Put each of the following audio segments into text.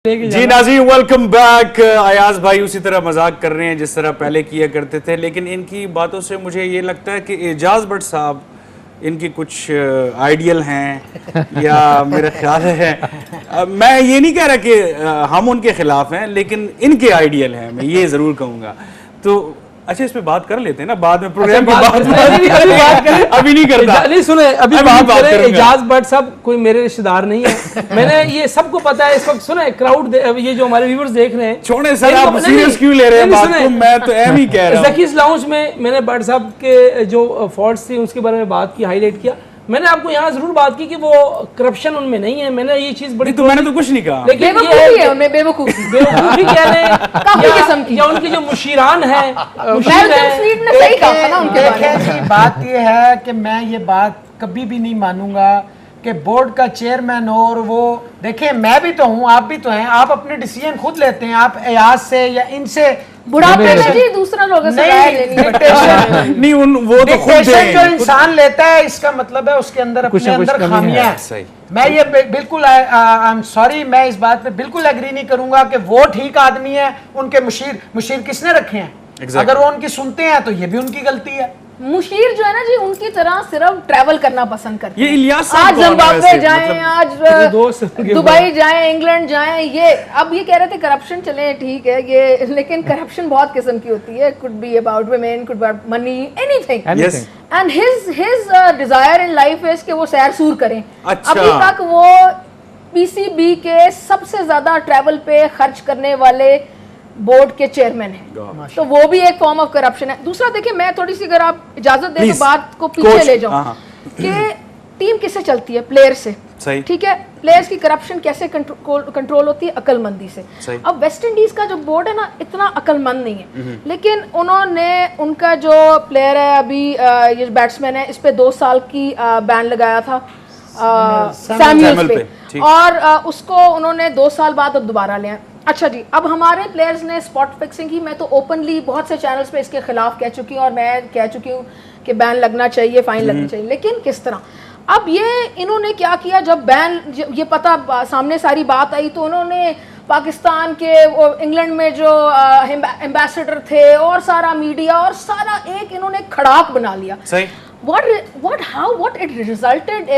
जी नाज़रीन, welcome back. Ayaz भाई उसी तरह मजाक कर रहे हैं जिस तरह पहले किया करते थे, लेकिन इनकी बातों से मुझे ये लगता है कि एजाज भट्ट साहब इनकी कुछ आइडियल हैं या मेरा ख्याल है मैं ये नहीं कह रहा कि हम उनके खिलाफ हैं, लेकिन इनके आइडियल हैं, मैं ये ज़रूर कहूँगा। तो अच्छा, इस पे बात कर लेते हैं ना बाद में, प्रोग्राम की बात अभी नहीं करता। नहीं सुने, अभी बात करें। एजाज भट्ट साहब कोई मेरे रिश्तेदार नहीं है, मैंने ये सबको पता है। इस वक्त सुने क्राउड, ये जो हमारे व्यूअर्स देख रहे हैं, छोड़े सर, आप सीरियस क्यों ले रहे हैं बात को? मैं तो एम ही कह रहा हूं। ज़कीज़ लाउंज में मैंने भट्ट साहब के जो फॉल्ट्स थे उसके बारे में बात की, हाईलाइट किया। मैंने आपको यहाँ जरूर बात की कि वो करप्शन उनमें नहीं है, मैंने ये चीज बड़ी, तो मैंने तो कुछ नहीं कहा, लेकिन बेवकूफी है उनमें, बेवकूफी कह लें या उनकी जो मुशीरान है, सही कहा ना उनके बारे में। बात ये है कि मैं ये बात कभी भी नहीं मानूंगा कि बोर्ड का चेयरमैन हो और वो देखें, मैं भी तो हूँ, आप भी तो हैं, आप अपने डिसीजन खुद लेते हैं। आप एयाज से या इनसे बुढ़ापे में जी दूसरा लोगों से राय लेनी नहीं, वो तो खुद जो इंसान लेता है, इसका मतलब है उसके अंदर अपने अंदर खामियां हैं। मैं ये बिल्कुल आई एम सॉरी, मैं इस बात पे बिल्कुल एग्री नहीं करूंगा कि वो ठीक आदमी है। उनके मुशीर किसने रखे हैं? अगर वो उनकी सुनते हैं तो ये भी उनकी गलती है। मुशीर जो है ना जी, उनकी तरह सिर्फ ट्रैवल करना पसंद करते हैं। ये इलियास आज जिम्बाब्वे जाएं, आज दुबई जाएं, इंग्लैंड जाएं। ये अब ये कह रहे थे करप्शन चले, ठीक है ये, लेकिन करप्शन बहुत किस्म की होती है। Could be about women, could be about money, anything. And his Dzire in life is कि वो सैर सूर करें। अभी तक वो पीसीबी के सबसे ज्यादा ट्रैवल पे खर्च करने वाले बोर्ड के चेयरमैन हैं, तो वो भी एक फॉर्म ऑफ करप्शन है। दूसरा देखिए, मैं थोड़ी सी, अगर आप इजाजत दें तो बात को पीछे ले जाऊं कि टीम किससे चलती है? प्लेयर से, ठीक है। प्लेयर्स की करप्शन कैसे कंट्रोल होती है? अकलमंदी से। अब वेस्ट इंडीज का जो बोर्ड है ना, इतना अकलमंद नहीं है, लेकिन उन्होंने उनका जो प्लेयर है अभी, ये बैट्समैन है, इस पे 2 साल की बैन लगाया था सैमुअल्स पे, और उसको उन्होंने 2 साल बाद अब दोबारा लिया। अच्छा जी, अब हमारे प्लेयर्स ने स्पॉट फिक्सिंग की। मैं तो ओपनली बहुत से चैनल्स पे इसके खिलाफ कह चुकी हूँ, और मैं कह चुकी हूँ कि बैन लगना चाहिए, फाइन लगना चाहिए, लेकिन किस तरह? अब ये इन्होंने क्या किया, जब बैन, ये पता सामने सारी बात आई, तो उन्होंने पाकिस्तान के इंग्लैंड में जो एम्बेसडर थे और सारा मीडिया और सारा एक इन्होंने खड़ाक बना लिया। What it resulted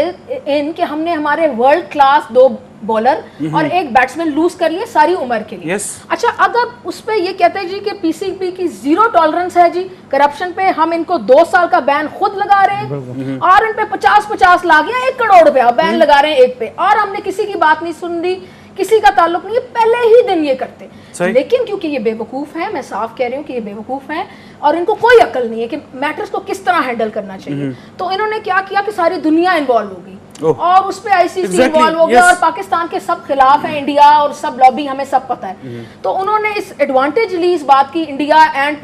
in कि हमने हमारे वर्ल्ड क्लास 2 बॉलर और एक बैट्समैन लूज कर लिए सारी उम्र के लिए। अच्छा, अगर उस पे ये कहते हैं जी कि पीसीबी की 0 टॉलरेंस है जी करप्शन पे, हम इनको 2 साल का बैन खुद लगा रहे हैं, और इन पे 50-50 लाख या 1 करोड़ रुपया बैन लगा रहे हैं एक पे, और हमने किसी की बात नहीं सुन दी, किसी का ताल्लुक नहीं है, पहले ही दिन ये करते। लेकिन क्योंकि ये बेवकूफ है, मैं साफ कह रही हूँ कि ये बेवकूफ है और इनको कोई अकल नहीं है कि मैटर्स को किस तरह हैंडल करना चाहिए, तो इन्होंने क्या किया कि सारी दुनिया इन्वॉल्व हो गई और उस पे आईसीसी इन्वॉल्व हो गया, और पाकिस्तान के सब खिलाफ है, इंडिया और सब लॉबी, हमें सब पता है। तो उन्होंने इस एडवांटेज ली इस बात की, इंडिया एंड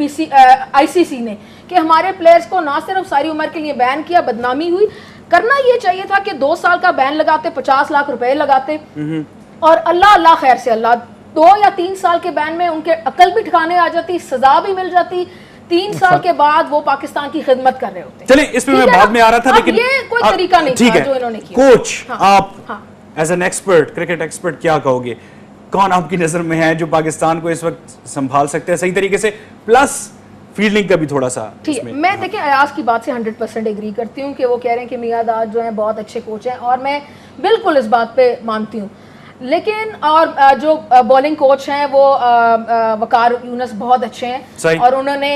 आईसीसी ने, कि हमारे प्लेयर्स को ना सिर्फ सारी उम्र के लिए बैन किया, बदनामी हुई। करना ये चाहिए था कि 2 साल का बैन लगाते, 50 लाख रुपए लगाते, और अल्लाह खैर से अल्लाह 2 या 3 साल के बैन में उनके अकल भी ठिकाने आ जाती, सजा भी मिल जाती। 3 साल के बाद वो पाकिस्तान की खिदमत कर रहे होते। चलिए, इसमें मैं बाद में आ रहा था, लेकिन ये कोई तरीका नहीं था जो इन्होंने किया। कोच, आप as an expert, cricket expert, क्या कहोगे? कौन आपकी नजर में है जो पाकिस्तान को इस वक्त संभाल सकते हैं सही तरीके से, प्लस फील्डिंग का भी थोड़ा सा? ठीक है, मैं देखिए अयाज की बात से 100% एग्री करती हूँ कि वो कह रहे हैं कि मियादाद जो है बहुत अच्छे कोच हैं, और मैं बिल्कुल इस बात पे मानती हूँ। लेकिन और जो बॉलिंग कोच हैं वो वकार यूनुस बहुत अच्छे हैं, और उन्होंने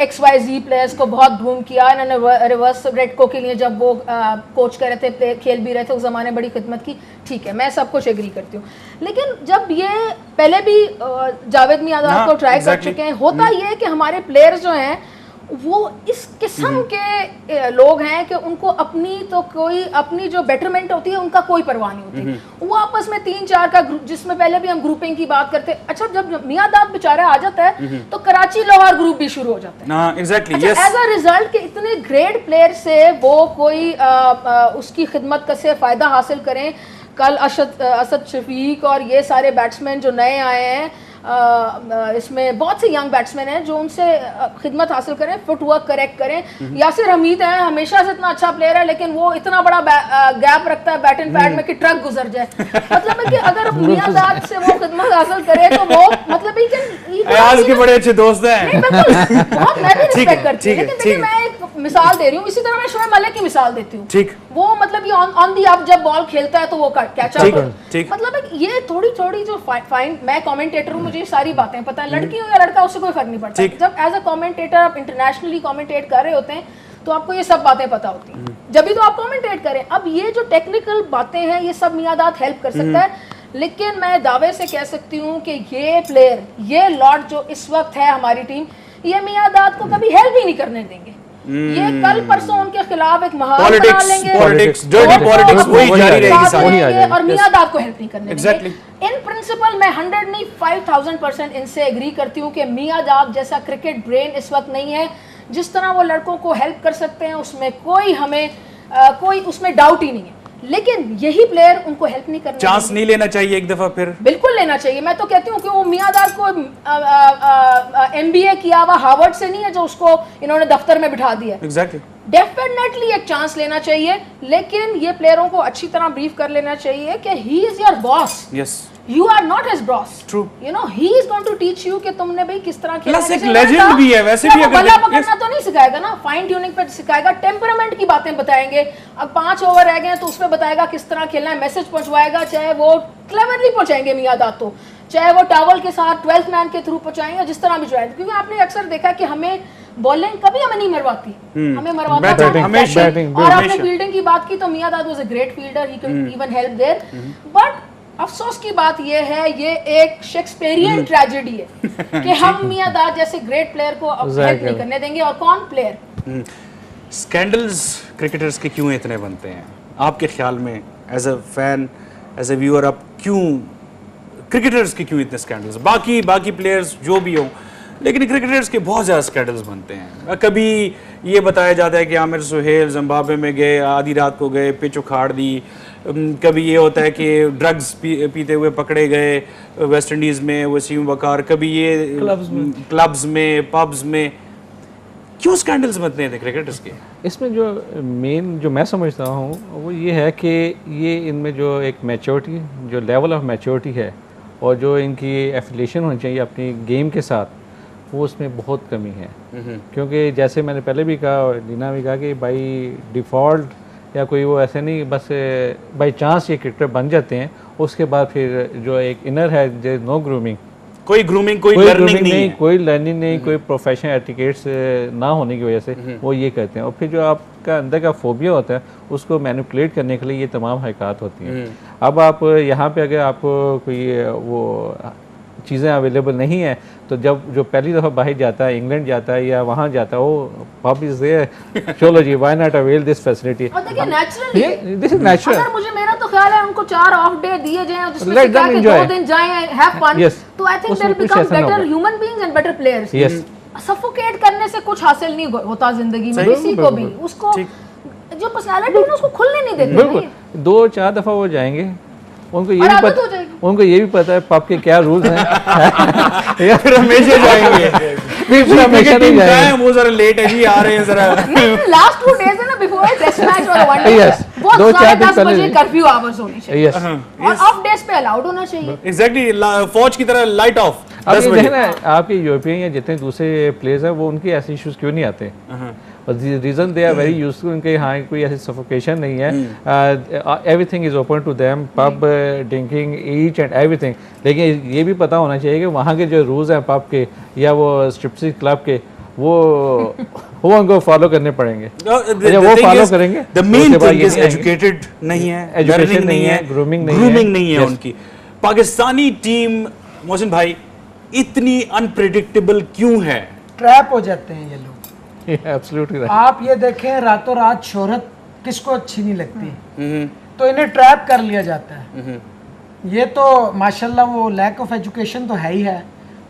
XYZ प्लेयर्स को बहुत ग्रूम किया। इन्होंने रिवर्स रेडको के लिए जब वो कोच कर रहे थे, खेल भी रहे थे, उस जमाने बड़ी खिदमत की। ठीक है, मैं सब कुछ एग्री करती हूँ, लेकिन जब ये पहले भी जावेद मियादाद को ट्राई कर चुके हैं, होता ये है कि हमारे प्लेयर्स जो हैं वो इस किस्म के लोग हैं कि उनको अपनी जो बेटरमेंट होती है उनका कोई परवाह नहीं होती। वो आपस में 3-4 का ग्रुप, जिसमें पहले भी हम ग्रुपिंग की बात करते, अच्छा जब मियादाद बेचारा आ जाता है तो कराची लाहौर ग्रुप भी शुरू हो जाता है। एज अ रिजल्ट के इतने ग्रेट प्लेयर से वो कोई उसकी खिदमत से फायदा हासिल करें। कल असद शफीक और ये सारे बैट्समैन जो नए आए हैं, इसमें बहुत से यंग बैट्समैन हैं जो उनसे खिदमत हासिल करें, फुटवर्क करेक्ट करें। यासिर हमीद है, हमेशा से इतना अच्छा प्लेयर है, लेकिन वो इतना बड़ा गैप रखता है बैट एंड पैड में कि ट्रक गुजर जाए। मतलब है कि अगर मियांदाद से वो खिदमत हासिल करे तो वो मतलब अयाज के बड़े अच्छे दोस्त हैं। बहुत, मैं भी रिस्पेक्ट करती हूँ, लेकिन देखिए मैं एक मिसाल दे रही हूँ, इसी तरह मैं शोएब मलिक की मिसाल देती हूँ। ठीक, वो मतलब ये ऑन दी अप जब बॉल खेलता है तो वो कैच अप, मतलब ये थोड़ी थोड़ी जो फाइन, मैं कमेंटेटर हूँ, मुझे सारी बातें पता है, लड़की हो या लड़का उससे कोई फर्क नहीं पड़ता। जब एज अ कमेंटेटर आप इंटरनेशनली कमेंटेट कर रहे होते हैं तो आपको ये सब बातें पता होती हैं, जब भी तो आप कमेंटेट करें। अब ये जो टेक्निकल बातें हैं ये सब मियांदाद हेल्प कर सकता है, लेकिन मैं दावे से कह सकती हूँ कि ये प्लेयर, ये लॉट जो इस वक्त है हमारी टीम, ये मियांदाद को कभी हेल्प ही नहीं करने देंगे। ये कल परसों उनके खिलाफ एक माहौल बना लेंगे, पॉलिटिक्स, डर्टी पॉलिटिक्स वही जारी रहेगी सारी, और मियांदाद को हेल्प नहीं करने देंगे। इन प्रिंसिपल मैं 100 नहीं 5000% इनसे एग्री करती हूँ कि मियांदाद जैसा क्रिकेट ब्रेन इस वक्त नहीं है। जिस तरह वो लड़कों को हेल्प कर सकते हैं उसमें कोई हमें कोई उसमें डाउट ही नहीं है, लेकिन यही प्लेयर उनको हेल्प नहीं करना, चांस नहीं लेना चाहिए एक दफा फिर? बिल्कुल लेना चाहिए। मैं तो कहती हूँ कि वो मियांदाद को MBA किया हुआ हार्वर्ड से नहीं है जो उसको इन्होंने दफ्तर में बिठा दिया। एग्जैक्टली, डेफिनेटली एक चांस लेना चाहिए, लेकिन ये प्लेयरों को अच्छी तरह ब्रीफ कर लेना चाहिए कि he is your boss, yes, you are not his boss. True, you know he is going to teach you कि तुमने भाई किस तरह खेलना है। एक लेजेंड भी है वैसे भी, अगर बल्ला पकड़ना तो नहीं सिखाएगा ना, फाइन ट्यूनिंग पे सिखाएगा, टेम्परामेंट की बातें बताएंगे। अब 5 ओवर रह गए तो उसमें बताएगा किस तरह खेलना है, मैसेज पहुंचवाएगा, चाहे वो क्लेवरली पहुंचाएंगे मियांदाद तो, चाहे वो टॉवल के साथ 12th मैन के थ्रू पहुंचाएंगे, जिस तरह भी जाए। क्योंकि आपने अक्सर देखा कि हमें बॉलिंग कभी हमें नहीं मरवाती, हमें मरवाता है। और आपने फील्डिंग की बात की तो Miandad was a great fielder, he can even help there, but अफसोस की बात ये है, ये एक शेक्सपियरियन ट्रेजेडी है कि हम मियांदाद जैसे ग्रेट प्लेयर को अब हेल्प नहीं करने देंगे। और कौन प्लेयर? स्कैंडल्स क्रिकेटर्स के क्यों इतने बनते हैं आपके ख्याल में, as a fan, as a viewer? आप क्यों क्रिकेटर्स के क्यों इतने स्कैंडल्स? बाकी प्लेयर्स जो भी हो, लेकिन क्रिकेटर्स के बहुत ज़्यादा स्कैंडल्स बनते हैं। कभी ये बताया जाता है कि आमिर सुहेल जिम्बाब्वे में गए, आधी रात को गए, पिच उखाड़ दी। कभी ये होता है कि ड्रग्स पीते हुए पकड़े गए वेस्ट इंडीज़ में वसीम वकार, कभी ये क्लब्स में पब्स में। क्यों स्कैंडल्स बनते हैं क्रिकेटर्स के? इसमें जो मेन जो मैं समझता हूँ वो ये है कि ये इनमें जो एक मैच्योरिटी, जो लेवल ऑफ मैच्योरिटी है और जो इनकी एफिलिएशन होनी चाहिए अपनी गेम के साथ, वो उसमें बहुत कमी है। क्योंकि जैसे मैंने पहले भी कहा और लीना भी कहा कि बाई डिफ़ॉल्ट या कोई वो ऐसे नहीं बस बाई चांस ये क्रिकेटर बन जाते हैं, उसके बाद फिर जो एक इनर है, जो नो ग्रूमिंग, कोई लर्निंग नहीं, कोई लर्निंग नहीं, कोई प्रोफेशनल एटिकेट्स ना होने की वजह से वो ये करते हैं। और फिर जो आपका अंदर का फोबिया होता है उसको मैनिपुलेट करने के लिए ये तमाम हरकत होती हैं। अब आप यहाँ पे अगर आपको कोई वो चीज़ें अवेलेबल नहीं है तो जब जो पहली दफ़ा बाहर जाता है, इंग्लैंड जाता है या वहाँ जाता है, वो पब इज देयर, चलो जी why not avail this facility. और देखिए नेचुरली दिस इज नेचुरल। अगर मुझे मेरा तो ख्याल है उनको 4 ऑफ डे दिए जाएं जिसमें से 2 दिन जाएं, हैव फन, तो I think they will become better human beings and better players. Yes, suffocate करने से कुछ हासिल नहीं होता जिंदगी में किसी को भी। उसको जो पर्सनालिटी है उसको खुलने नहीं देते। बिल्कुल, 2-4 दफ़ा वो जाएंगे, उनको ये भी पता है पब के क्या रूल्स हैं। या फिर हमेशा जाएंगे, फिर हमेशा नहीं जाएंगे, वो जरा लेट है जी, आ रहे हैं जरा। लास्ट 2 डेज है ना बिफोर टेस्ट मैच और वनडे, वो 10 बजे कर्फ्यू आवर्स होनी चाहिए और ऑफ डेज पे अलाउड होना चाहिए। एग्जैक्टली, फौज की तरह लाइट ऑफ। अब ये देखना आपके यूरोपियन या जितने दूसरे प्लेयर्स हैं वो उनके ऐसे इश्यूज क्यों नहीं आते? Reason they are very useful, उनके यहाँ कोई ऐसी सफोकेशन नहीं है, everything is open to them, pub, drinking, each and everything. लेकिन ये भी पता होना चाहिए कि वहाँ के जो रूल्स हैं पब के या वो स्ट्रिप्सी क्लब के, वो उनको फॉलो करने पड़ेंगे। वो फॉलो करेंगे, the main thing is educated नहीं है, एजुकेशन नहीं है, ग्रूमिंग नहीं है उनकी। पाकिस्तानी टीम मोहसिन भाई इतनी अनप्रेडिक्टेबल क्यों है? ट्रैप हो जाते हैं ये लोग। Absolutely right. आप ये देखें, रातों रात शोहरत किसको अच्छी नहीं लगती, तो इन्हें ट्रैप कर लिया जाता है। ये तो माशाल्लाह वो लैक ऑफ एजुकेशन तो है ही है,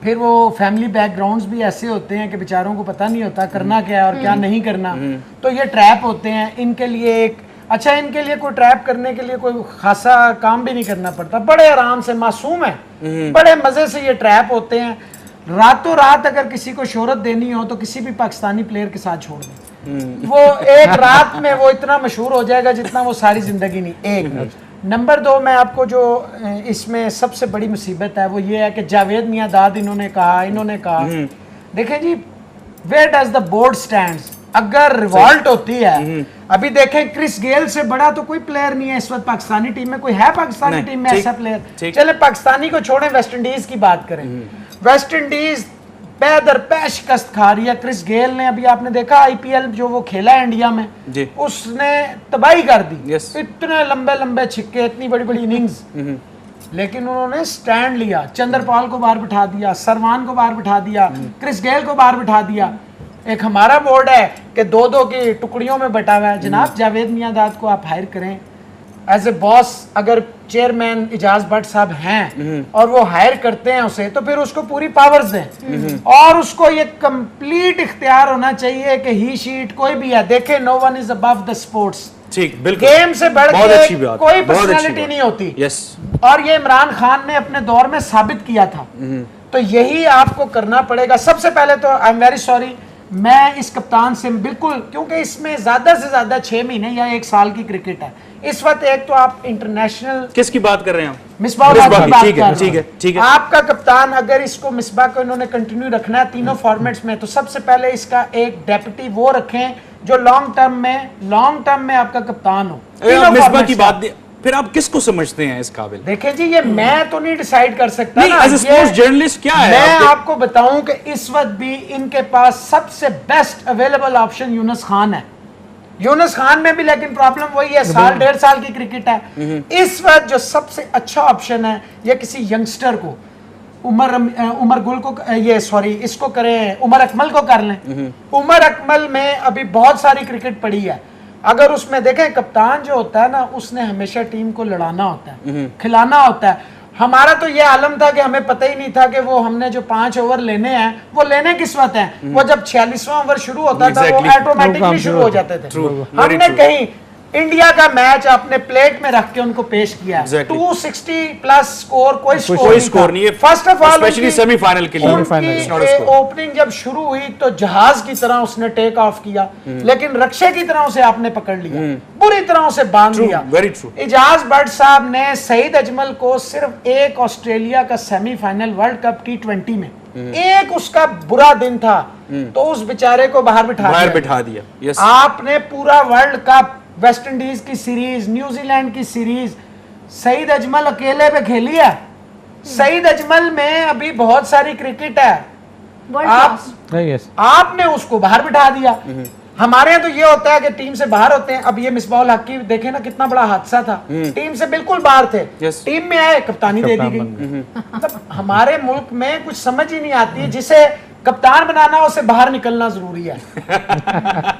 फिर वो फैमिली बैकग्राउंड्स भी ऐसे होते हैं कि बेचारों को पता नहीं होता करना क्या है और क्या नहीं करना, तो ये ट्रैप होते हैं। इनके लिए एक अच्छा, इनके लिए कोई ट्रैप करने के लिए कोई खासा काम भी नहीं करना पड़ता, बड़े आराम से मासूम है, बड़े मजे से ये ट्रैप होते हैं। रातों रात अगर किसी को शोहरत देनी हो तो किसी भी पाकिस्तानी प्लेयर के साथ छोड़ दें, वो एक रात में वो इतना मशहूर हो जाएगा जितना वो सारी जिंदगी नहीं। एक नंबर 2, मैं आपको जो इसमें सबसे बड़ी मुसीबत है वो ये है कि जावेद मियांदाद इन्होंने कहा, देखें जी, where does the board stands, अगर रिवॉल्ट होती है, अभी देखें क्रिस गेल से बड़ा तो कोई प्लेयर नहीं है इस वक्त पाकिस्तानी टीम में, कोई है पाकिस्तानी टीम में ऐसा प्लेयर? चले पाकिस्तानी को छोड़ें, वेस्ट इंडीज की बात करें। वेस्ट इंडीज पैदर पै शिकस्त खा रही है। क्रिस गेल ने अभी आपने देखा आईपीएल जो वो खेला है इंडिया में, उसने तबाही कर दी। इतने लंबे लंबे छिक्के, इतनी बड़ी बड़ी इनिंग्स, लेकिन उन्होंने स्टैंड लिया, चंद्रपाल को बाहर बिठा दिया, सरवान को बाहर बिठा दिया, क्रिस गेल को बाहर बिठा दिया। एक हमारा बोर्ड है कि 2-2 की टुकड़ियों में बटा हुआ है। जनाब जावेद मियांदाद को आप हायर करें एज ए बॉस, अगर चेयरमैन इजाज भट्ट साहब हैं और वो हायर करते हैं उसे, तो फिर उसको पूरी पावर्स दें और उसको ये कंप्लीट इख्तियार होना चाहिए कि ही शीट कोई भी है, देखे no one is above the sports. ठीक, बिल्कुल, गेम से बढ़ के कोई पर्सनालिटी नहीं होती। यस, और ये इमरान खान ने अपने दौर में साबित किया था। तो यही आपको करना पड़ेगा। सबसे पहले तो आई एम वेरी सॉरी, मैं इस कप्तान से बिल्कुल, क्योंकि इसमें ज्यादा से ज्यादा 6 महीने या 1 साल की क्रिकेट है इस वक्त। एक तो आप इंटरनेशनल, किसकी बात कर रहे हैं आप? मिसबाह की बात कर रहे हैं। ठीक है। आपका कप्तान, अगर इसको मिसबाह को इन्होंने कंटिन्यू रखना है तीनों फॉर्मेट्स में, तो सबसे पहले इसका एक डेप्यूटी वो रखें जो लॉन्ग टर्म में आपका कप्तान हो। मिसबाह की बात, फिर आप किसको समझते हैं इस काबिल? देखें जी, ये मैं तो नहीं डिसाइड कर सकता नहीं, एज ए स्पोर्ट्स जर्नलिस्ट क्या है? मैं आपको बताऊं कि इस वक्त भी इनके पास सबसे best available option Yunus Khan है। यूनुस खान में भी लेकिन प्रॉब्लम वही है, 1.5 साल की क्रिकेट है। इस वक्त जो सबसे अच्छा ऑप्शन है, ये किसी यंगस्टर को, उमर गुल को, ये सॉरी इसको करें, उमर अकमल को कर लें। उमर अकमल में अभी बहुत सारी क्रिकेट पड़ी है। अगर उसमें देखें, कप्तान जो होता है ना, उसने हमेशा टीम को लड़ाना होता है, खिलाना होता है। हमारा तो ये आलम था कि हमें पता ही नहीं था कि वो हमने जो 5 ओवर लेने हैं, वो लेने किस वक्त हैं। वो जब 46वां ओवर शुरू होता था, वो ऑटोमेटिकली शुरू हो जाते थे। हमने कहीं इंडिया का मैच अपने प्लेट में रख के उनको पेश किया। 260 प्लस स्कोर, कोई स्कोर नहीं है। फर्स्ट ऑफ ऑल सेमीफाइनल के लिए ओपनिंग जब शुरू हुई तो जहाज की तरह उसने टेक ऑफ किया, लेकिन रक्षे की तरह उसे आपने पकड़ लिया, बुरी तरह उसे बांध दिया। इजाज भट्ट साहब ने सईद अजमल को सिर्फ एक ऑस्ट्रेलिया का सेमीफाइनल वर्ल्ड कप T20 में एक उसका बुरा दिन था, तो उस बेचारे को बाहर बिठा दिया। आपने पूरा वर्ल्ड कप, वेस्ट इंडीज की सीरीज, न्यूजीलैंड की सीरीज, सईद अजमल अकेले पे खेली है। सईद अजमल में अभी बहुत सारी क्रिकेट है, आपने उसको बाहर बिठा दिया। हमारे यहाँ तो ये होता है कि टीम से बाहर होते हैं। अब ये मिसबाह हक की देखे ना, कितना बड़ा हादसा था। टीम से बिल्कुल बाहर थे, टीम में आए, कप्तानी दे दी गई। मतलब हमारे मुल्क में कुछ समझ ही नहीं आती है, जिसे कप्तान बनाना उसे बाहर निकलना जरूरी है।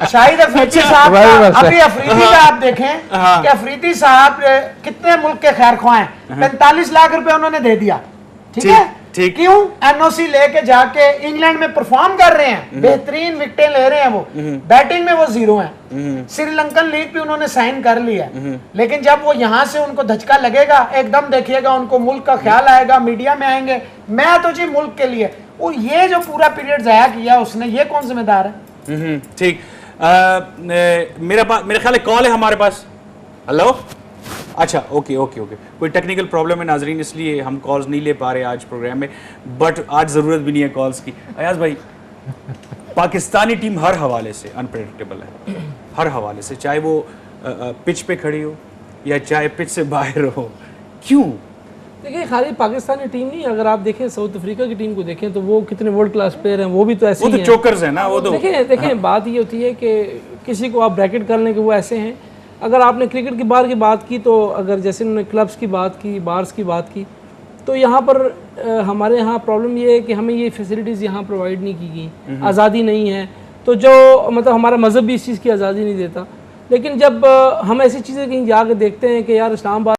शाहिद अफरीदी साहब, अभी अफरीदी का आप देखें कि अफरीदी साहब कितने मुल्क के खैर ख्वाह हैं। 45 लाख रुपए उन्होंने दे दिया, ठीक है? क्यों? एनओसी लेके जाके इंग्लैंड में परफॉर्म कर रहे हैं, बेहतरीन विकेटें ले रहे हैं। वो बैटिंग में वो 0 हैं। श्रीलंकन लीग भी उन्होंने साइन कर लिया, लेकिन जब वो यहाँ से उनको धचका लगेगा, एकदम देखिएगा उनको मुल्क का ख्याल आएगा, मीडिया में आएंगे, मैं तो जी मुल्क के लिए। वो ये जो पूरा पीरियड जाया किया उसने, ये कौन जिम्मेदार है? ठीक, मेरे ख्याल है कॉल है हमारे पास। हेलो, अच्छा, ओके, कोई टेक्निकल प्रॉब्लम है नाजरीन, इसलिए हम कॉल्स नहीं ले पा रहे आज प्रोग्राम में, बट आज ज़रूरत भी नहीं है कॉल्स की। अयाज भाई, पाकिस्तानी टीम हर हवाले से अनप्रेडिक्टेबल है, हर हवाले से, चाहे वो पिच पे खड़ी हो या चाहे पिच से बाहर हो। क्यों? देखिए, खाली पाकिस्तानी टीम नहीं, अगर आप देखें साउथ अफ्रीका की टीम को देखें तो वो कितने वर्ल्ड क्लास प्लेयर हैं, वो भी तो ऐसे ही हैं। चोकर्स हैं ना वो तो। देखें बात ये होती है कि किसी को आप ब्रैकेट कर लें कि वो ऐसे हैं। अगर आपने क्रिकेट की बार की बात की, तो अगर जैसे उन्होंने क्लब्स की बात की, बार्स की बात की, तो यहाँ पर हमारे यहाँ प्रॉब्लम ये है कि हमें ये फैसिलिटीज़ यहाँ प्रोवाइड नहीं की गई, आज़ादी नहीं है। तो जो मतलब हमारा मज़हब भी इस चीज़ की आज़ादी नहीं देता। लेकिन जब हम ऐसी चीज़ें कहीं जाकर देखते हैं कि यार इस्लामाबाद